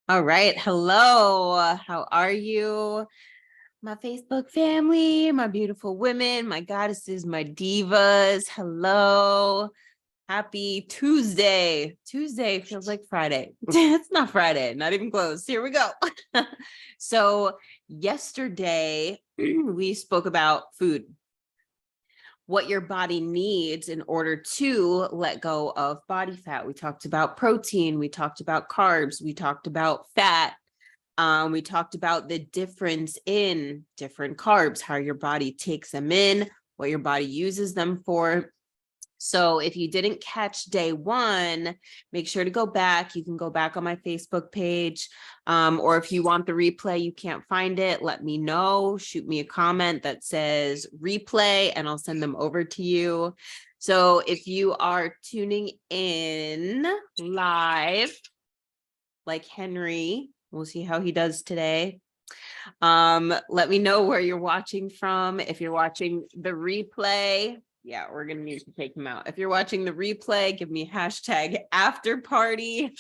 All right. Hello. How are you? My Facebook family, my beautiful women, my goddesses, my divas. Hello. Happy Tuesday. Tuesday feels like Friday. It's not Friday, not even close. Here we go. So, yesterday we spoke about food, what your body needs in order to let go of body fat. We talked about protein, we talked about carbs, we talked about fat. We talked about the difference in different carbs, how your body takes them in, what your body uses them for. So if you didn't catch day one, make sure to go back. You can go back on my Facebook page. Or if you want the replay, you can't find it, let me know. Shoot me a comment that says replay and I'll send them over to you. So if you are tuning in live, like Henry, we'll see how he does today. Let me know where you're watching from. If you're watching the replay, yeah, we're gonna need to take him out. If you're watching the replay, give me hashtag after party.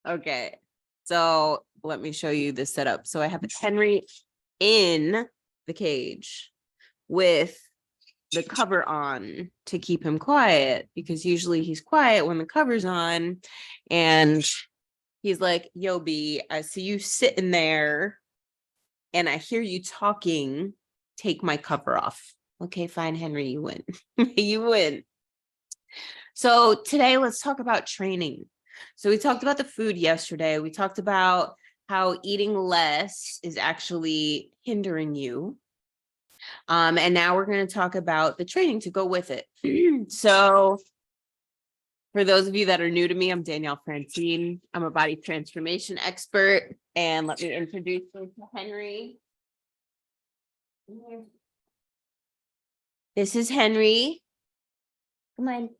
Okay, so let me show you the setup. So I have Henry in the cage with the cover on to keep him quiet, because usually he's quiet when the cover's on. And he's like, yo, B, I see you sitting there and I hear you talking. Take my cover off. Okay, fine, Henry, you win. You win. So today, let's talk about training. So we talked about the food yesterday. We talked about how eating less is actually hindering you. And now we're going to talk about the training to go with it. So for those of you that are new to me, I'm Danielle Francine. I'm a body transformation expert. And let me introduce you to Henry. This is Henry. Come on.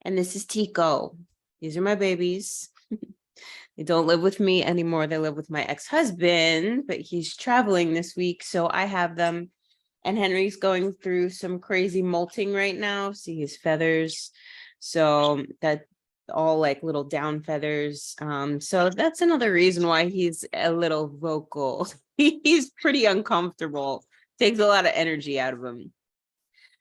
And this is Tico. These are my babies. They don't live with me anymore. They live with my ex-husband, but he's traveling this week, so I have them. And Henry's going through some crazy molting right now. See his feathers. So that all like little down feathers. So that's another reason why he's a little vocal. He's pretty uncomfortable. Takes a lot of energy out of him.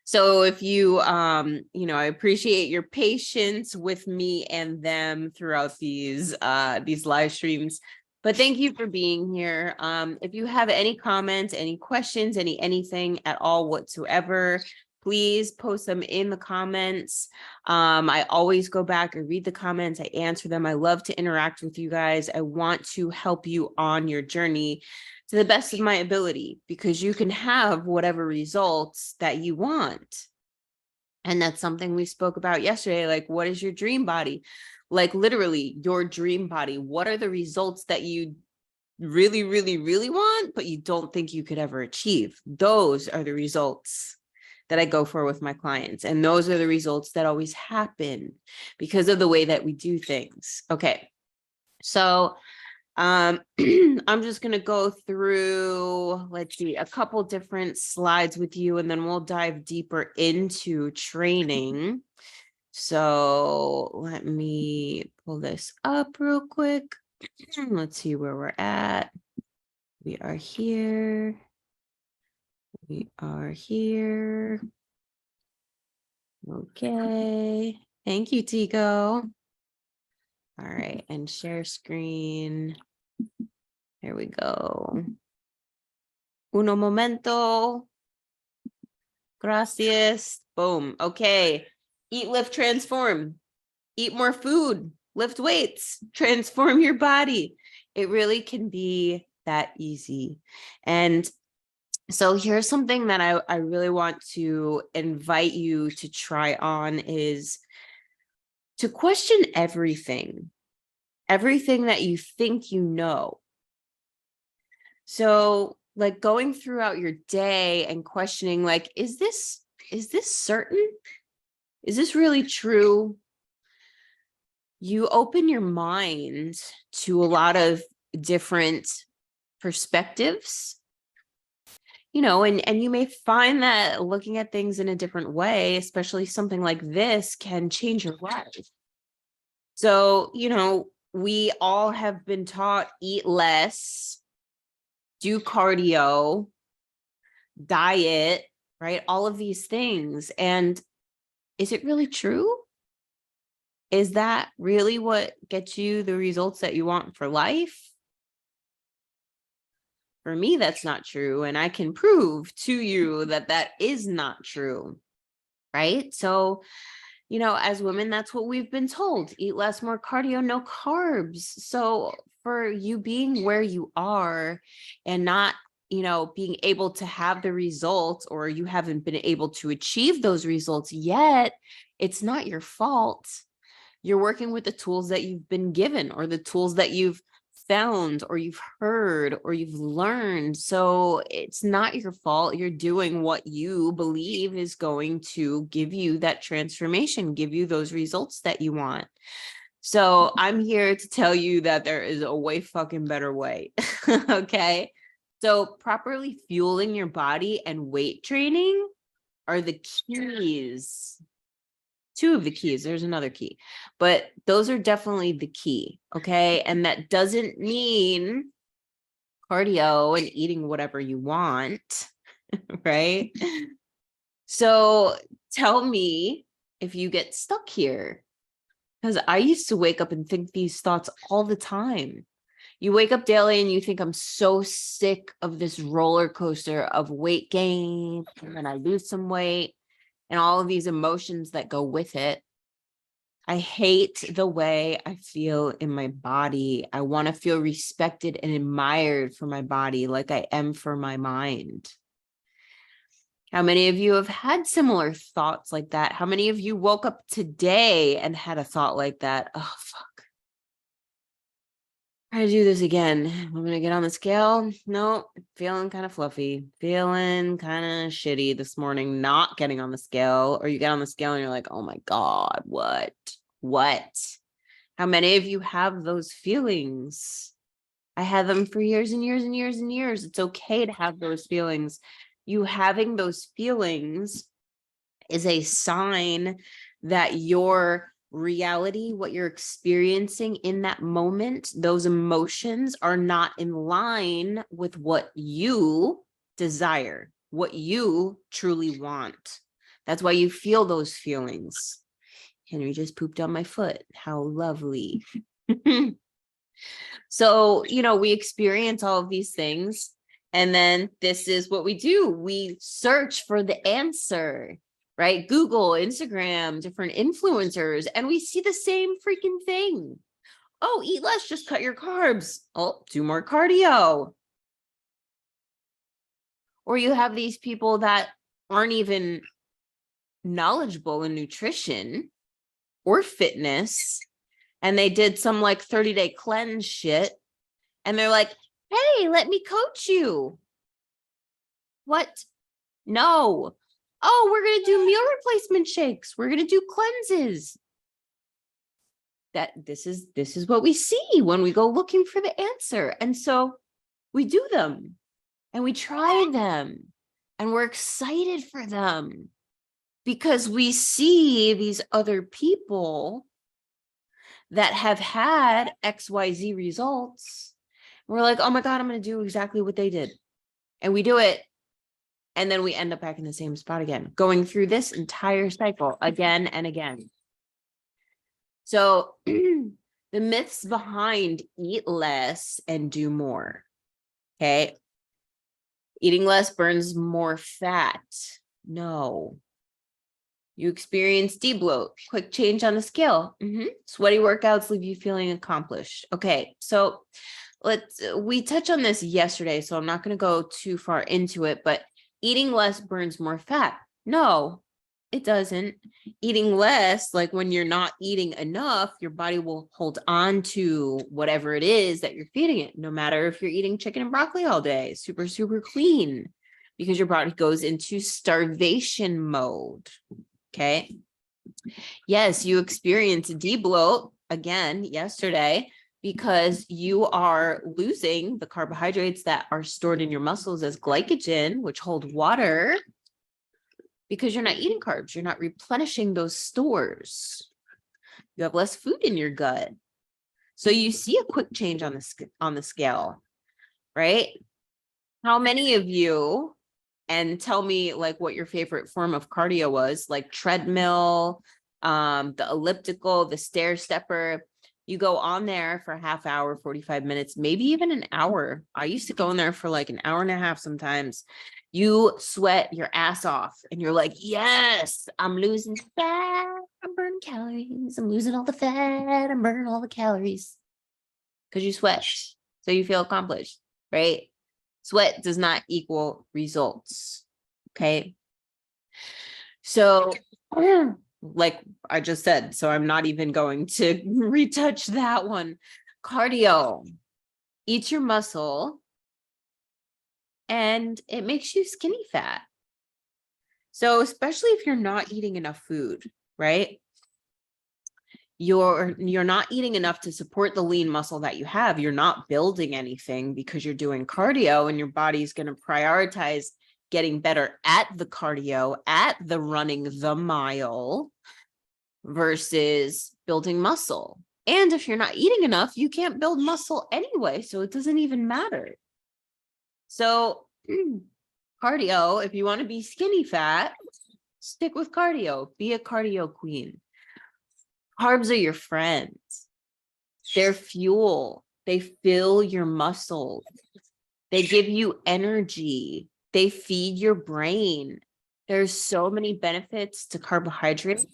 So if you, I appreciate your patience with me and them throughout these live streams. But thank you for being here. If you have any comments, any questions, anything at all whatsoever, please post them in the comments. I always go back and read the comments. I answer them. I love to interact with you guys. I want to help you on your journey to the best of my ability, because you can have whatever results that you want. And that's something we spoke about yesterday. Like, what is your dream body? Like literally your dream body. What are the results that you really, really, really want, but you don't think you could ever achieve? Those are the results that I go for with my clients. And those are the results that always happen because of the way that we do things. Okay. So I'm just going to go through, let's see, a couple different slides with you, and then we'll dive deeper into training. So let me pull this up real quick. Let's see where we're at. We are here. We are here. Okay. Thank you, Tico. All right. And share screen. Here we go. Uno momento. Gracias. Boom. Okay. Eat, lift, transform. Eat more food. Lift weights. Transform your body. It really can be that easy. And so here's something that I really want to invite you to try on is to question everything that you think you know. So like going throughout your day and questioning, like, is this certain? Is this really true? You open your mind to a lot of different perspectives, and you may find that looking at things in a different way, especially something like this, can change your life. So, we all have been taught eat less, do cardio, diet, right? All of these things. And is it really true? Is that really what gets you the results that you want for life? For me, that's not true. And I can prove to you that that is not true, right? So, as women, that's what we've been told. Eat less, more cardio, no carbs. So for you being where you are and not, being able to have the results, or you haven't been able to achieve those results yet, it's not your fault. You're working with the tools that you've been given, or the tools that you've found, or you've heard, or you've learned. So it's not your fault. You're doing what you believe is going to give you that transformation, give you those results that you want. So I'm here to tell you that there is a way fucking better way. Okay. So properly fueling your body and weight training are the keys. Two of the keys. There's another key, but those are definitely the key. Okay. And that doesn't mean cardio and eating whatever you want. Right. So tell me if you get stuck here, because I used to wake up and think these thoughts all the time. You wake up daily and you think, I'm so sick of this roller coaster of weight gain, and then I lose some weight and all of these emotions that go with it. I hate the way I feel in my body. I want to feel respected and admired for my body like I am for my mind. How many of you have had similar thoughts like that? How many of you woke up today and had a thought like that? Oh, fuck. Try to do this again. I'm going to get on the scale. No, feeling kind of fluffy, feeling kind of shitty this morning, not getting on the scale. Or you get on the scale and you're like, oh my God, what? How many of you have those feelings? I had them for years and years and years and years. It's okay to have those feelings. You having those feelings is a sign that your reality, what you're experiencing in that moment, those emotions are not in line with what you desire, what you truly want. That's why you feel those feelings. Henry just pooped on my foot. How lovely. So, we experience all of these things. And then this is what we do. We search for the answer, right? Google, Instagram, different influencers, and we see the same freaking thing. Oh, eat less, just cut your carbs. Oh, do more cardio. Or you have these people that aren't even knowledgeable in nutrition or fitness, and they did some like 30-day cleanse shit, and they're like, hey, let me coach you. What? No. Oh, we're going to do meal replacement shakes. We're going to do cleanses. This is what we see when we go looking for the answer. And so we do them and we try them and we're excited for them because we see these other people that have had XYZ results. We're like, oh my God, I'm going to do exactly what they did. And we do it. And then we end up back in the same spot again, going through this entire cycle again and again. So the myths behind eat less and do more. Okay. Eating less burns more fat. No. You experience debloat, quick change on the scale. Sweaty workouts leave you feeling accomplished. Okay. So we touched on this yesterday, so I'm not going to go too far into it, but eating less burns more fat. No, it doesn't. Eating less, like when you're not eating enough, your body will hold on to whatever it is that you're feeding it, no matter if you're eating chicken and broccoli all day, super, super clean, because your body goes into starvation mode. Okay. Yes, you experience debloat again yesterday because you are losing the carbohydrates that are stored in your muscles as glycogen, which hold water, because you're not eating carbs. You're not replenishing those stores. You have less food in your gut. So you see a quick change on the scale, right? How many of you, and tell me like what your favorite form of cardio was, like treadmill, the elliptical, the stair stepper. You go on there for a half hour, 45 minutes, maybe even an hour. I used to go in there for like an hour and a half sometimes. You sweat your ass off and you're like, yes, I'm losing fat. I'm burning calories. I'm losing all the fat. I'm burning all the calories because you sweat. So you feel accomplished, right? Sweat does not equal results. Okay. So, like I just said, so I'm not even going to retouch that one. Cardio eats your muscle and it makes you skinny fat. So, especially if you're not eating enough food, right? You're not eating enough to support the lean muscle that you have. You're not building anything because you're doing cardio, and your body's going to prioritize getting better at the cardio, at the running the mile versus building muscle. And if you're not eating enough, you can't build muscle anyway, so it doesn't even matter. So cardio, if you want to be skinny fat, stick with cardio. Be a cardio queen. Carbs are your friends. They're fuel. They fill your muscles. They give you energy. They feed your brain. There's so many benefits to carbohydrates.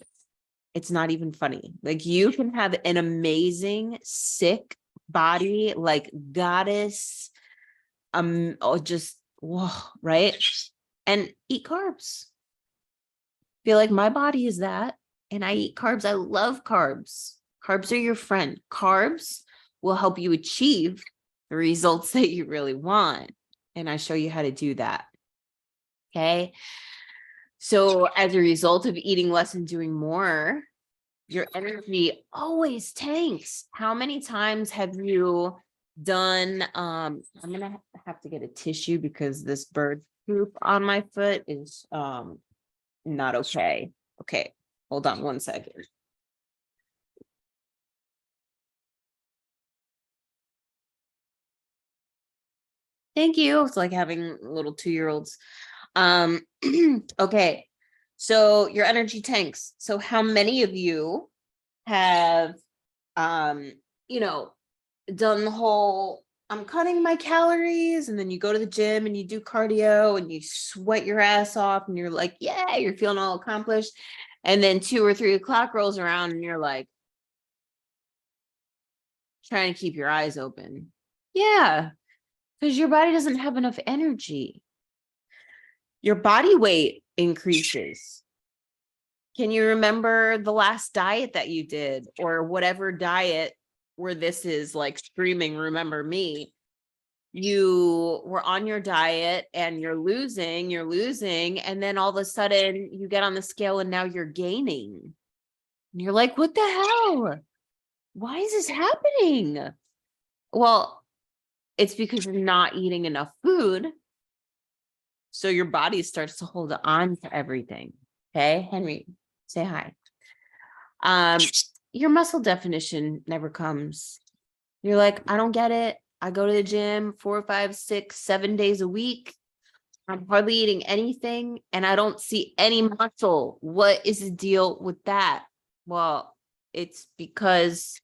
It's not even funny. Like you can have an amazing, sick body, like goddess, just whoa, right? And eat carbs. Feel like my body is that. And I eat carbs. I love carbs. Carbs are your friend. Carbs will help you achieve the results that you really want. And I show you how to do that. Okay. So as a result of eating less and doing more, your energy always tanks. How many times have you done, I'm going to have to get a tissue because this bird poop on my foot is not okay. Okay. Hold on one second. Thank you. It's like having little 2-year-olds. Okay. So your energy tanks. So how many of you have, you know, done the whole, I'm cutting my calories, and then you go to the gym and you do cardio and you sweat your ass off and you're like, yeah, you're feeling all accomplished. And then 2 or 3 o'clock rolls around and you're like, trying to keep your eyes open. Yeah, because your body doesn't have enough energy. Your body weight increases. Can you remember the last diet that you did, or whatever diet where this is like screaming, remember me? You were on your diet and you're losing, and then all of a sudden you get on the scale and now you're gaining. And you're like, what the hell? Why is this happening? Well, it's because you're not eating enough food. So your body starts to hold on to everything. Okay, Henry, say hi. Your muscle definition never comes. You're like, I don't get it. I go to the gym 4, 5, 6, 7 days a week. I'm hardly eating anything and I don't see any muscle. What is the deal with that? Well, it's because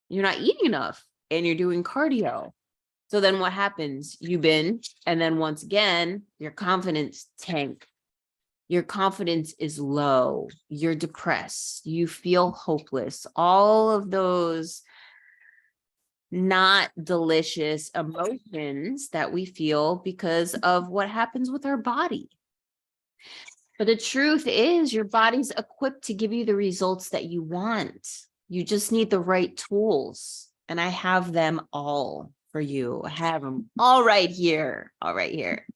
you're not eating enough and you're doing cardio. So then what happens? You binge, and then once again, your confidence tank. Your confidence is low. You're depressed. You feel hopeless. All of those not delicious emotions that we feel because of what happens with our body. But the truth is, your body's equipped to give you the results that you want. You just need the right tools. And I have them all for you. I have them all right here. All right here.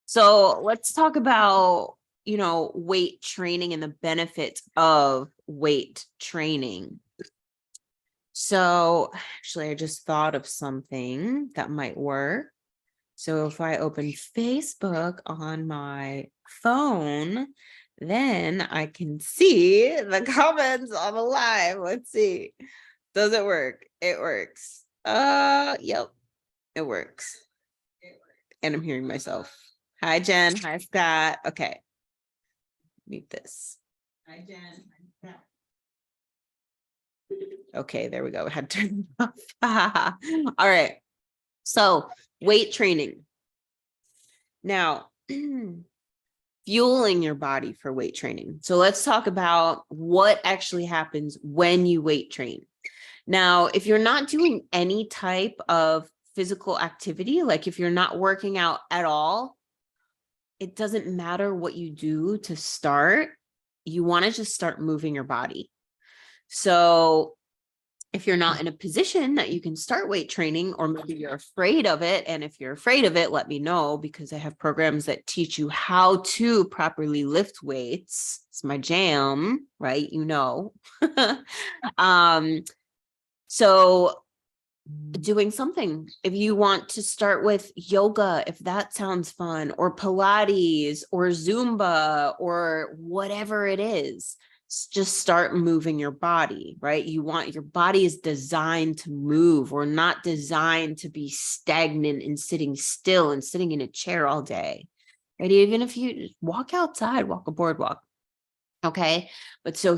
So let's talk about, weight training and the benefits of weight training. So actually, I just thought of something that might work. So if I open Facebook on my phone, then I can see the comments on the live. Let's see. Does it work? It works. Yep, it works. And I'm hearing myself. Hi, Jen. Hi, Scott. Okay. Mute this. Hi, Jen. Hi, Scott. Okay, there we go. I had to turn it off. All right. So, weight training. Now, fueling your body for weight training. So let's talk about what actually happens when you weight train. Now, if you're not doing any type of physical activity, like if you're not working out at all, it doesn't matter what you do to start. You want to just start moving your body. So if you're not in a position that you can start weight training, or maybe you're afraid of it, and if you're afraid of it, let me know, because I have programs that teach you how to properly lift weights. It's my jam, right? You know. So doing something, if you want to start with yoga, if that sounds fun, or Pilates or Zumba or whatever it is, just start moving your body, right? Your body is designed to move. We're not designed to be stagnant and sitting still and sitting in a chair all day, right? Even if you walk outside, walk a boardwalk. Okay. But so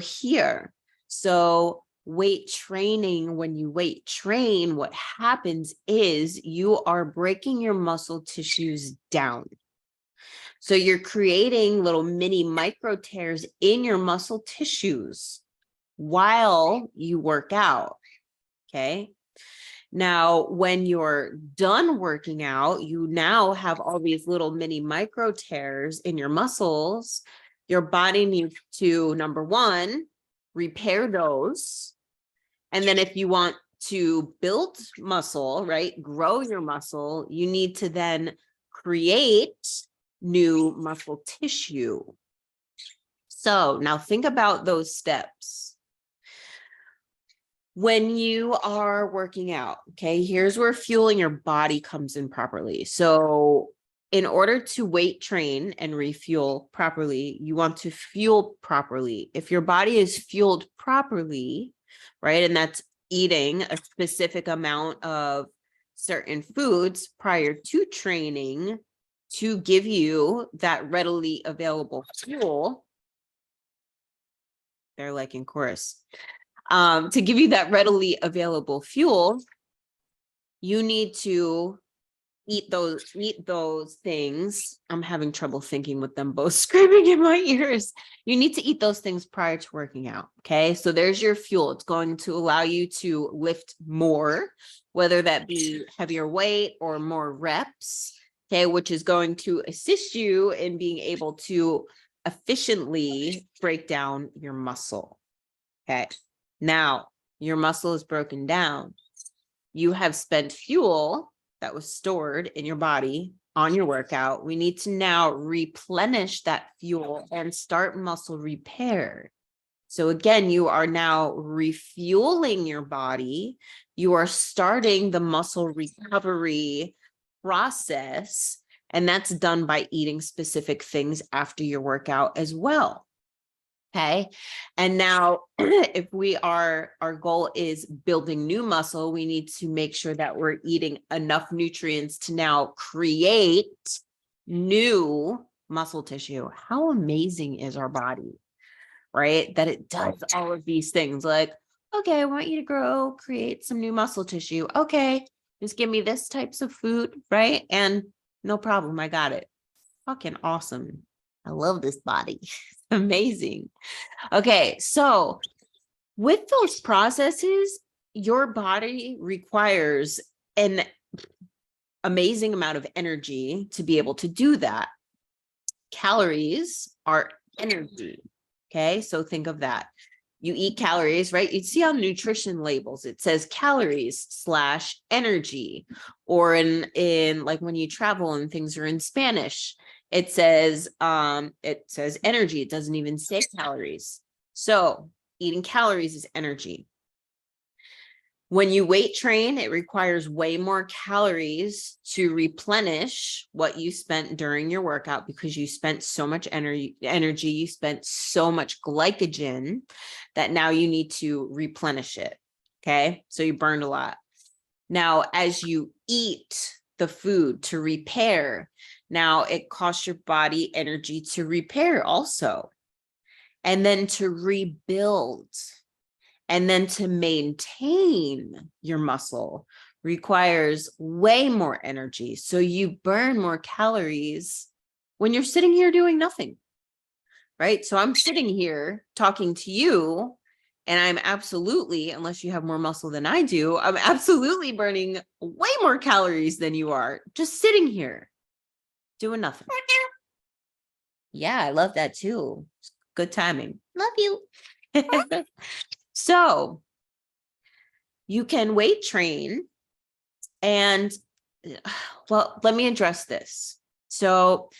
weight training, when you weight train, what happens is you are breaking your muscle tissues down. So you're creating little mini micro tears in your muscle tissues while you work out. Okay. Now, when you're done working out, you now have all these little mini micro tears in your muscles. Your body needs to, number one, repair those. And then if you want to build muscle, right, grow your muscle, you need to then create new muscle tissue. So now think about those steps. When you are working out, okay, here's where fueling your body comes in properly. So in order to weight train and refuel properly, you want to fuel properly. If your body is fueled properly, right, and that's eating a specific amount of certain foods prior to training to give you that readily available fuel, they're like in chorus. To give you that readily available fuel, you need to eat those things. I'm having trouble thinking with them both screaming in my ears. You need to eat those things prior to working out. Okay. So there's your fuel. It's going to allow you to lift more, whether that be heavier weight or more reps. Okay. Which is going to assist you in being able to efficiently break down your muscle. Okay. Now your muscle is broken down. You have spent fuel that was stored in your body on your workout. We need to now replenish that fuel and start muscle repair. So again, you are now refueling your body. You are starting the muscle recovery process, and that's done by eating specific things after your workout as well. Okay. And now if our goal is building new muscle, we need to make sure that we're eating enough nutrients to now create new muscle tissue. How amazing is our body, right? That it does all of these things. Like, okay, I want you to create some new muscle tissue. Okay. Just give me this types of food, right? And no problem. I got it. Fucking awesome. I love this body. Amazing. Okay, so with those processes, your body requires an amazing amount of energy to be able to do that. Calories are energy. Okay, so think of that. You eat calories, right? You'd see on nutrition labels, it says calories/energy, or in like when you travel and things are in Spanish, it says energy. It doesn't even say calories. So eating calories is energy. When you weight train, it requires way more calories to replenish what you spent during your workout because you spent so much energy, you spent so much glycogen that now you need to replenish it. Okay. So you burned a lot. Now, as you eat the food to repair, now it costs your body energy to repair also, and then to rebuild. And then to maintain your muscle requires way more energy. So you burn more calories when you're sitting here doing nothing, right? So I'm sitting here talking to you, and I'm absolutely, unless you have more muscle than I do, I'm absolutely burning way more calories than you are just sitting here doing nothing. Yeah, I love that too. Good timing. Love you. So you can weight train, and well, let me address this. So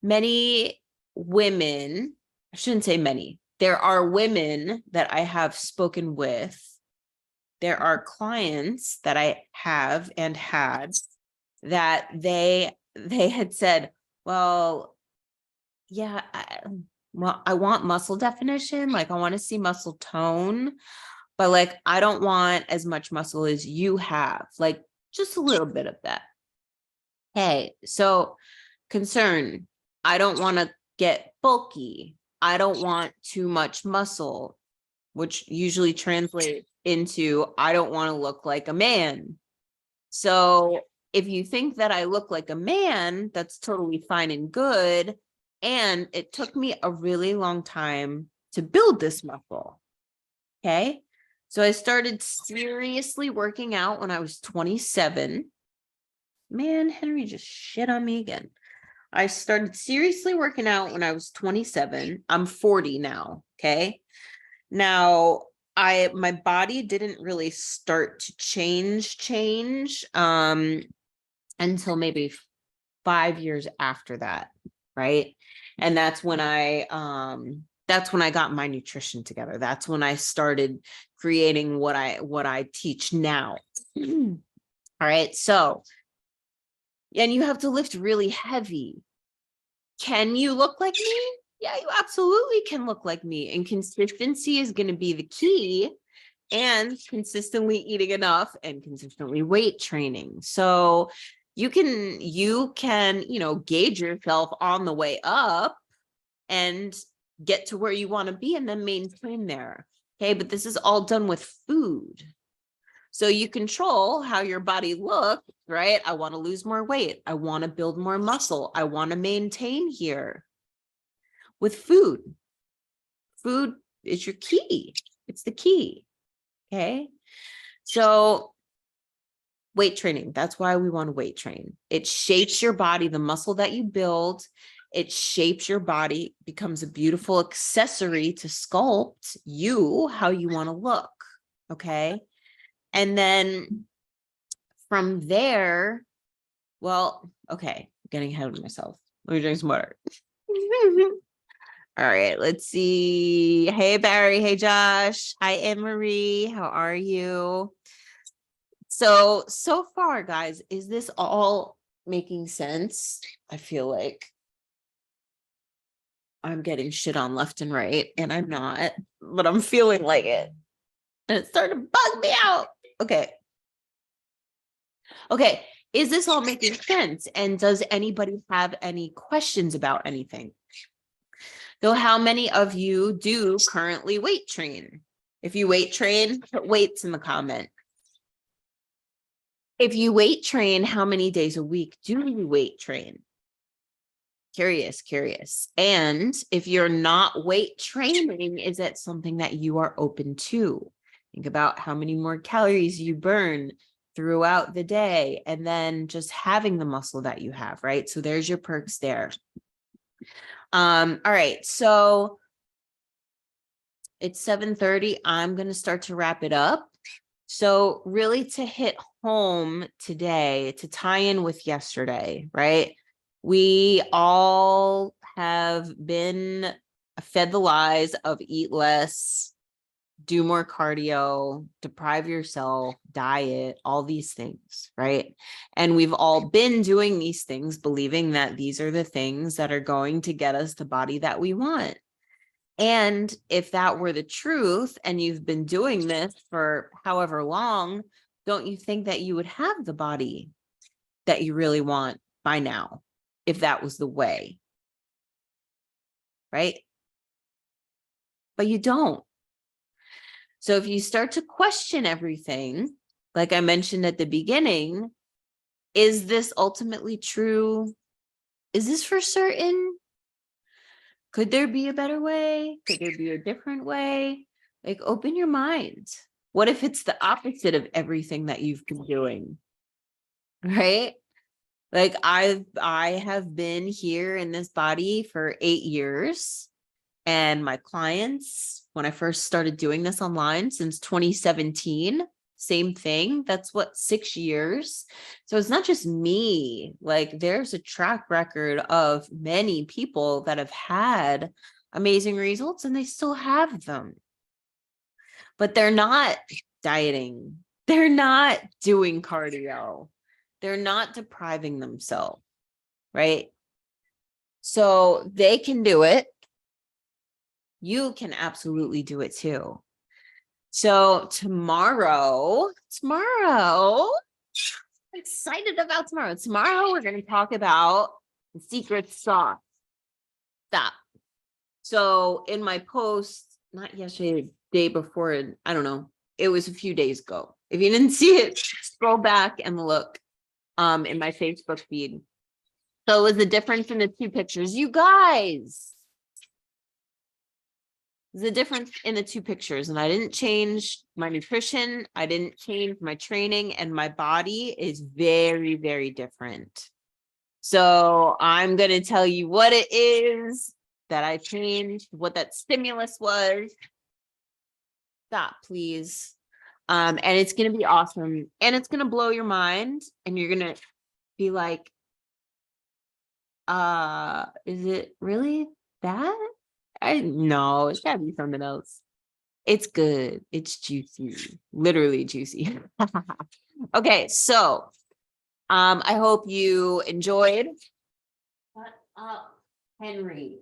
many women, I shouldn't say many, there are women that I have spoken with. There are clients that I have and had that they had said, well, yeah, I want muscle definition. Like I want to see muscle tone, but like, I don't want as much muscle as you have, like just a little bit of that. Hey, so concern, I don't want to get bulky. I don't want too much muscle, which usually translates into, I don't want to look like a man. So if you think that I look like a man, that's totally fine and good. And it took me a really long time to build this muscle. Okay. So I started seriously working out when I was 27. Man, Henry just shit on me again. I started seriously working out when I was 27. I'm 40 now. Okay. Now, my body didn't really start to change until maybe 5 years after that, right? And that's when I got my nutrition together. That's when I started creating what I teach now. All right. So, and you have to lift really heavy. Can you look like me? Yeah, you absolutely can look like me. And consistency is going to be the key, and consistently eating enough and consistently weight training. So you can, gauge yourself on the way up and get to where you want to be and then maintain there. Okay. But this is all done with food. So you control how your body looks, right? I want to lose more weight. I want to build more muscle. I want to maintain here with food. Food is your key. It's the key. Okay. So weight training, that's why we want to weight train. It shapes your body, the muscle that you build, it shapes your body, becomes a beautiful accessory to sculpt you, how you want to look. Okay. And then from there, well, okay, getting ahead of myself. Let me drink some water. All right, let's see. Hey, Barry. Hey, Josh. Hi, Anne-Marie. How are you? So far, guys, is this all making sense? I feel like I'm getting shit on left and right, and I'm not, but I'm feeling like it. And it's starting to bug me out. Okay. Okay. Is this all making sense? And does anybody have any questions about anything? So how many of you do currently weight train? If you weight train, put weights in the comment. If you weight train, how many days a week do you weight train? Curious. And if you're not weight training, is that something that you are open to? Think about how many more calories you burn throughout the day, and then just having the muscle that you have, right? So there's your perks there. All right. So it's 7:30. I'm going to start to wrap it up. So really, to hit home today, to tie in with yesterday, right? We all have been fed the lies of eat less, do more cardio, deprive yourself, diet, all these things, right? And we've all been doing these things, believing that these are the things that are going to get us the body that we want. And if that were the truth, and you've been doing this for however long, don't you think that you would have the body that you really want by now, if that was the way, right? But you don't. So if you start to question everything, like I mentioned at the beginning, is this ultimately true? Is this for certain? Could there be a better way? Could there be a different way? Like, open your mind. What if it's the opposite of everything that you've been doing? Right? Like I have been here in this body for 8 years. And my clients, when I first started doing this online since 2017, same thing. That's what, 6 years. So it's not just me. Like, there's a track record of many people that have had amazing results, and they still have them. But they're not dieting. They're not doing cardio. They're not depriving themselves, right? So they can do it. You can absolutely do it too. So tomorrow, I'm excited about tomorrow. Tomorrow, we're going to talk about the secret sauce. Stop. So in my post, not yesterday, the day before, I don't know, it was a few days ago. If you didn't see it, scroll back and look in my Facebook feed. So it was the difference in the two pictures. You guys, the difference in the two pictures, and I didn't change my nutrition. I didn't change my training, and my body is very, very different. So I'm going to tell you what it is that I changed, what that stimulus was. Stop, please. And it's going to be awesome, and it's going to blow your mind, and you're going to be like, is it really that? No, it's gotta be something else. It's good. It's juicy, literally juicy. Okay, so I hope you enjoyed. Shut up, Henry.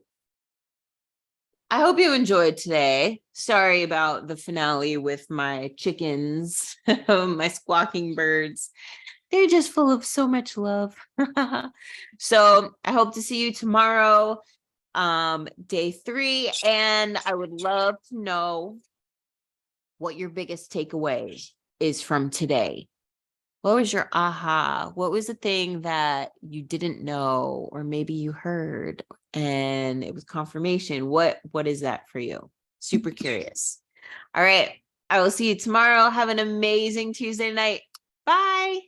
I hope you enjoyed today. Sorry about the finale with my chickens, my squawking birds. They're just full of so much love. So I hope to see you tomorrow, day 3. And I would love to know what your biggest takeaway is from today. What was your aha? What was the thing that you didn't know, or maybe you heard and it was confirmation? What is that for you? Super curious. All right. I will see you tomorrow. Have an amazing Tuesday night. Bye.